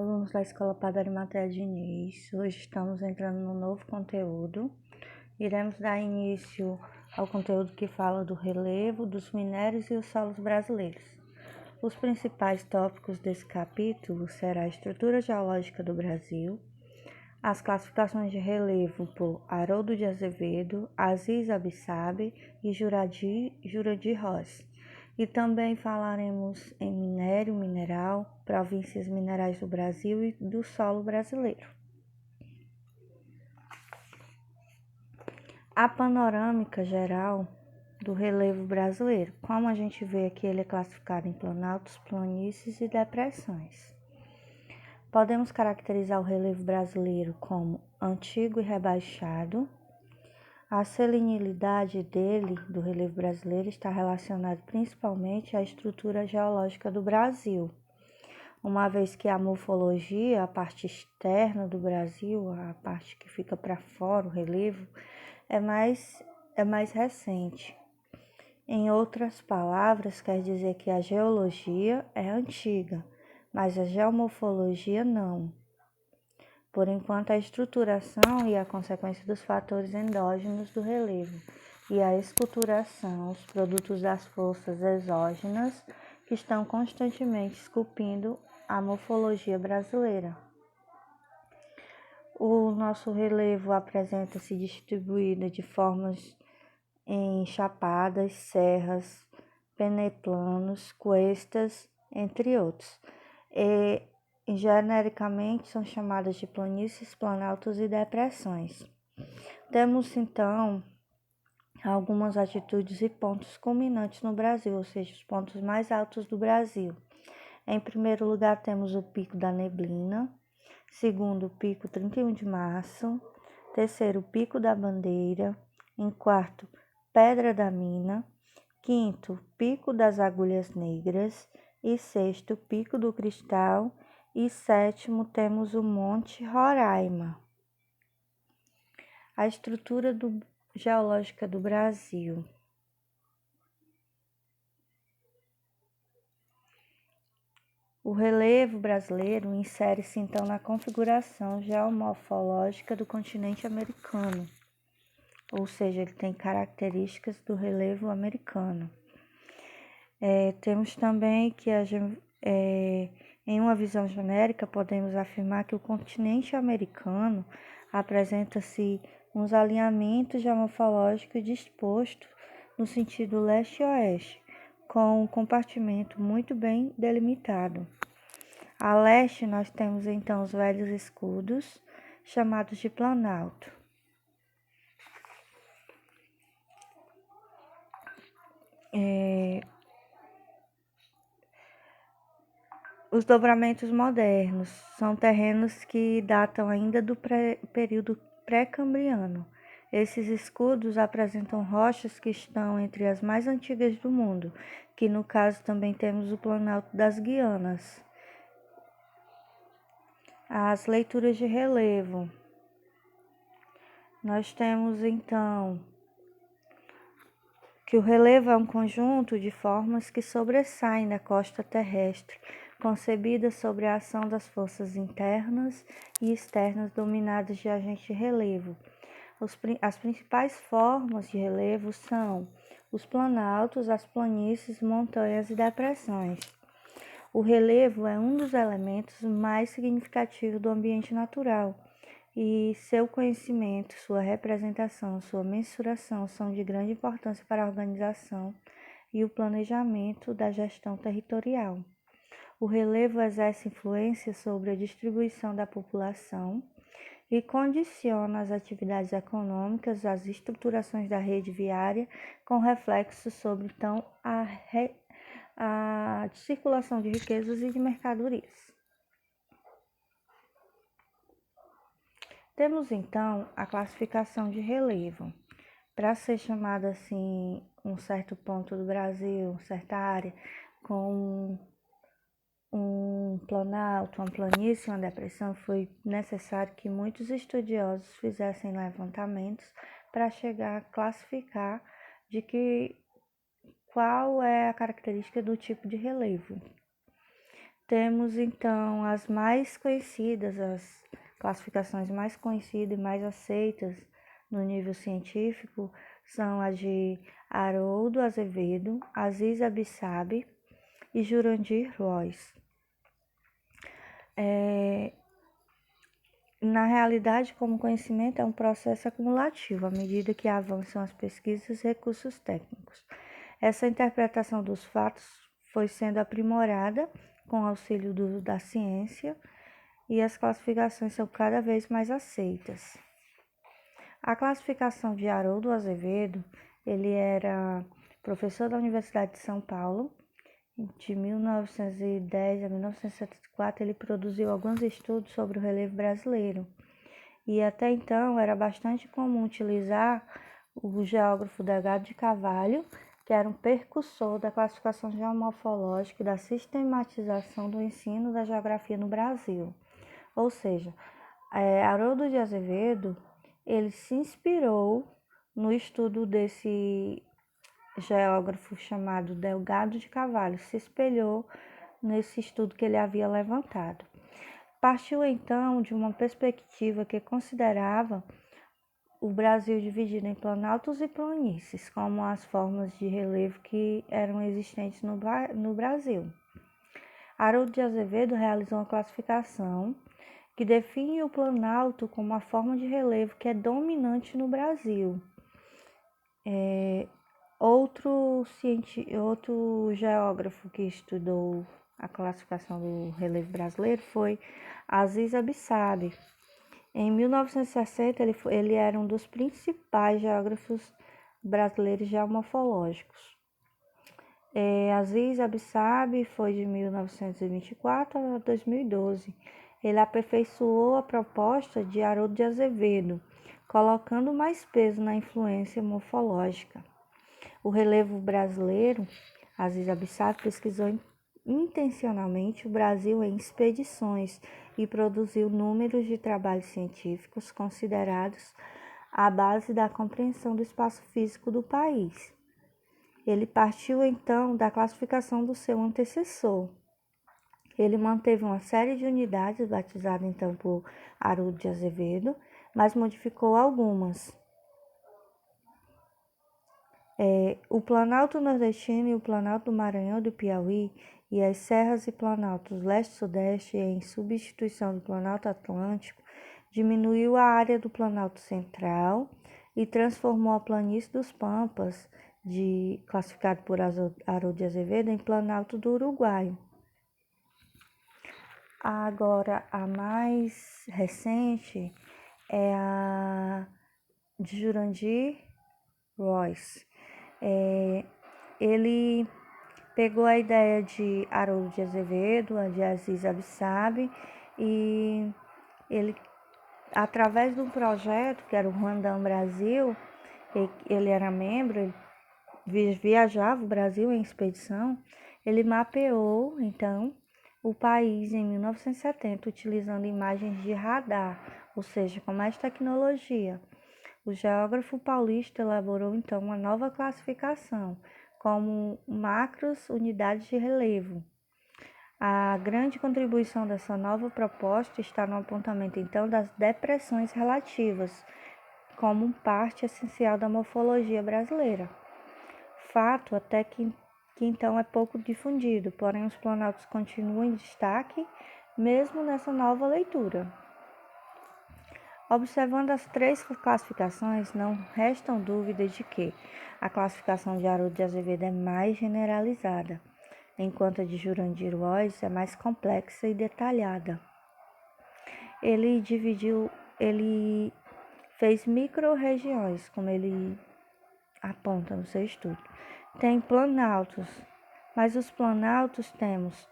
alunos da Escola Padre Matéia Diniz. Hoje estamos entrando no novo conteúdo. Iremos dar início ao conteúdo que fala do relevo, dos minérios e os solos brasileiros. Os principais tópicos desse capítulo serão a estrutura geológica do Brasil, as classificações de relevo por Haroldo de Azevedo, Aziz Abissab e Jurandir Rossi. E também falaremos em minério, mineral, províncias minerais do Brasil e do solo brasileiro. A panorâmica geral do relevo brasileiro. Como a gente vê aqui, ele é classificado em planaltos, planícies e depressões. Podemos caracterizar o relevo brasileiro como antigo e rebaixado. A selenilidade do relevo brasileiro, está relacionada principalmente à estrutura geológica do Brasil, uma vez que a morfologia, a parte externa do Brasil, a parte que fica para fora, o relevo, é mais recente. Em outras palavras, quer dizer que a geologia é antiga, mas a geomorfologia não. Por enquanto, a estruturação e a consequência dos fatores endógenos do relevo e a esculturação, os produtos das forças exógenas que estão constantemente esculpindo a morfologia brasileira. O nosso relevo apresenta-se distribuído de formas em chapadas, serras, peneplanos, cuestas, entre outros. Genericamente são chamadas de planícies, planaltos e depressões. Temos então algumas atitudes e pontos culminantes no Brasil, ou seja, os pontos mais altos do Brasil. Em primeiro lugar temos o Pico da Neblina, segundo o Pico 31 de Março, terceiro o Pico da Bandeira, em quarto Pedra da Mina, quinto Pico das Agulhas Negras e sexto Pico do Cristal e sétimo temos o Monte Roraima. A estrutura geológica do Brasil. O relevo brasileiro insere-se então na configuração geomorfológica do continente americano, ou seja, ele tem características do relevo americano. Temos também que em uma visão genérica, podemos afirmar que o continente americano apresenta-se uns alinhamentos geomorfológicos dispostos no sentido leste-oeste, com um compartimento muito bem delimitado. A leste, nós temos então os velhos escudos, chamados de planalto. Os dobramentos modernos são terrenos que datam ainda do período pré-cambriano. Esses escudos apresentam rochas que estão entre as mais antigas do mundo, que no caso também temos o Planalto das Guianas. As leituras de relevo. Nós temos então que o relevo é um conjunto de formas que sobressaem da costa terrestre, concebidas sobre a ação das forças internas e externas dominadas de agentes de relevo. As principais formas de relevo são os planaltos, as planícies, montanhas e depressões. O relevo é um dos elementos mais significativos do ambiente natural e seu conhecimento, sua representação, sua mensuração são de grande importância para a organização e o planejamento da gestão territorial. O relevo exerce influência sobre a distribuição da população e condiciona as atividades econômicas, as estruturações da rede viária, com reflexos sobre, então, a circulação de riquezas e de mercadorias. Temos, então, a classificação de relevo. Para ser chamado assim, um certo ponto do Brasil, certa área, com um planalto, uma planície, uma depressão, foi necessário que muitos estudiosos fizessem levantamentos para chegar a classificar qual é a característica do tipo de relevo. Temos então as mais conhecidas, as classificações mais conhecidas e mais aceitas no nível científico são a de Haroldo Azevedo, Aziz Abissab e Jurandir Royce. Na realidade, como conhecimento é um processo acumulativo, à medida que avançam as pesquisas e recursos técnicos. Essa interpretação dos fatos foi sendo aprimorada com o auxílio da ciência e as classificações são cada vez mais aceitas. A classificação de Haroldo Azevedo, ele era professor da Universidade de São Paulo. De 1910 a 1974, ele produziu alguns estudos sobre o relevo brasileiro. E até então era bastante comum utilizar o geógrafo Delgado de Carvalho, que era um precursor da classificação geomorfológica e da sistematização do ensino da geografia no Brasil. Ou seja, Haroldo de Azevedo, ele se inspirou no estudo desse geógrafo chamado Delgado de Carvalho, se espelhou nesse estudo que ele havia levantado. Partiu então de uma perspectiva que considerava o Brasil dividido em planaltos e planícies, como as formas de relevo que eram existentes no Brasil. Haroldo de Azevedo realizou uma classificação que define o planalto como a forma de relevo que é dominante no Brasil. Outro geógrafo que estudou a classificação do relevo brasileiro foi Aziz Abissab. Em 1960, ele era um dos principais geógrafos brasileiros geomorfológicos. Aziz Abissab foi de 1924 a 2012. Ele aperfeiçoou a proposta de Haroldo de Azevedo, colocando mais peso na influência morfológica. O relevo brasileiro, Aziz Abissab pesquisou intencionalmente o Brasil em expedições e produziu números de trabalhos científicos considerados a base da compreensão do espaço físico do país. Ele partiu então da classificação do seu antecessor. Ele manteve uma série de unidades, batizada então por Haroldo de Azevedo, mas modificou algumas. O Planalto Nordestino e o Planalto do Maranhão e do Piauí e as serras e planaltos leste-sudeste, em substituição do Planalto Atlântico, diminuiu a área do Planalto Central e transformou a planície dos Pampas, classificado por Haroldo de Azevedo, em Planalto do Uruguai. Agora, a mais recente é a de Jurandir Royce. Ele pegou a ideia de Haroldo de Azevedo, a de Aziz Abissab, e ele, através de um projeto que era o Rwandão Brasil, ele era membro, ele viajava o Brasil em expedição, ele mapeou, então, o país em 1970, utilizando imagens de radar, ou seja, com mais tecnologia. O geógrafo paulista elaborou então uma nova classificação, como macros unidades de relevo. A grande contribuição dessa nova proposta está no apontamento então das depressões relativas, como parte essencial da morfologia brasileira. Fato até que então é pouco difundido, porém os planaltos continuam em destaque, mesmo nessa nova leitura. Observando as três classificações, não restam dúvidas de que a classificação de Haroldo de Azevedo é mais generalizada, enquanto a de Jurandir Royce é mais complexa e detalhada. Ele fez micro-regiões, como ele aponta no seu estudo. Tem planaltos, mas os planaltos temos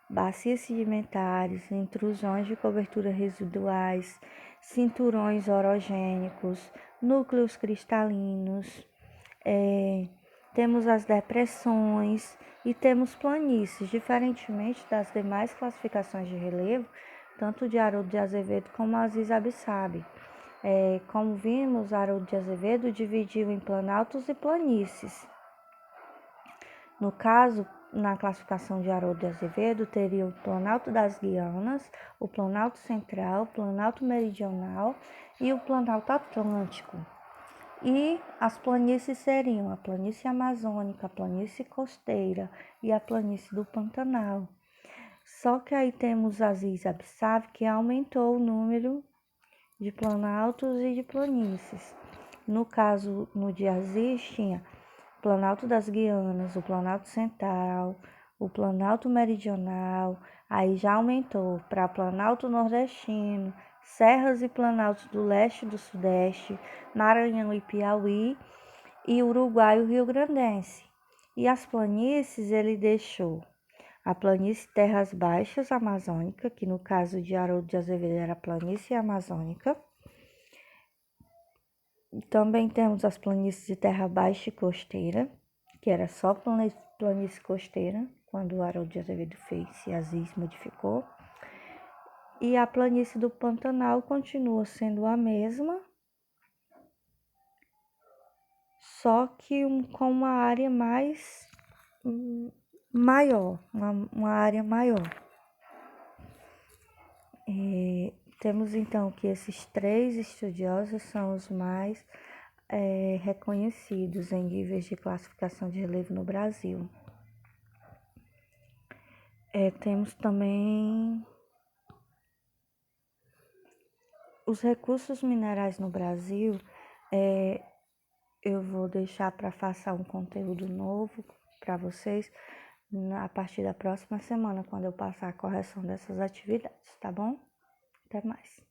bacias sedimentares, intrusões de cobertura residuais, cinturões orogênicos, núcleos cristalinos, temos as depressões e temos planícies, diferentemente das demais classificações de relevo, tanto de Haroldo de Azevedo como Aziz Abissab. Como vimos, Haroldo de Azevedo dividiu em planaltos e planícies. No caso, na classificação de Haroldo de Azevedo, teria o Planalto das Guianas, o Planalto Central, o Planalto Meridional e o Planalto Atlântico. E as planícies seriam a planície amazônica, a planície costeira e a planície do Pantanal. Só que aí temos Aziz Absav, que aumentou o número de planaltos e de planícies. No caso, no de Aziz, tinha o Planalto das Guianas, o Planalto Central, o Planalto Meridional, aí já aumentou para Planalto Nordestino, Serras e Planaltos do Leste e do Sudeste, Maranhão e Piauí, e Uruguai e o Rio Grandense. E as planícies ele deixou a planície Terras Baixas Amazônica, que no caso de Haroldo de Azevedo era a planície amazônica. Também temos as planícies de terra baixa e costeira, que era só planície costeira, quando o Haroldo de Azevedo fez e Aziz modificou. E a planície do Pantanal continua sendo a mesma, só que com uma área maior, uma área maior. Temos então que esses 3 estudiosos são os mais reconhecidos em níveis de classificação de relevo no Brasil. Temos também os recursos minerais no Brasil. Eu vou deixar para passar um conteúdo novo para vocês a partir da próxima semana, quando eu passar a correção dessas atividades, tá bom? Até mais.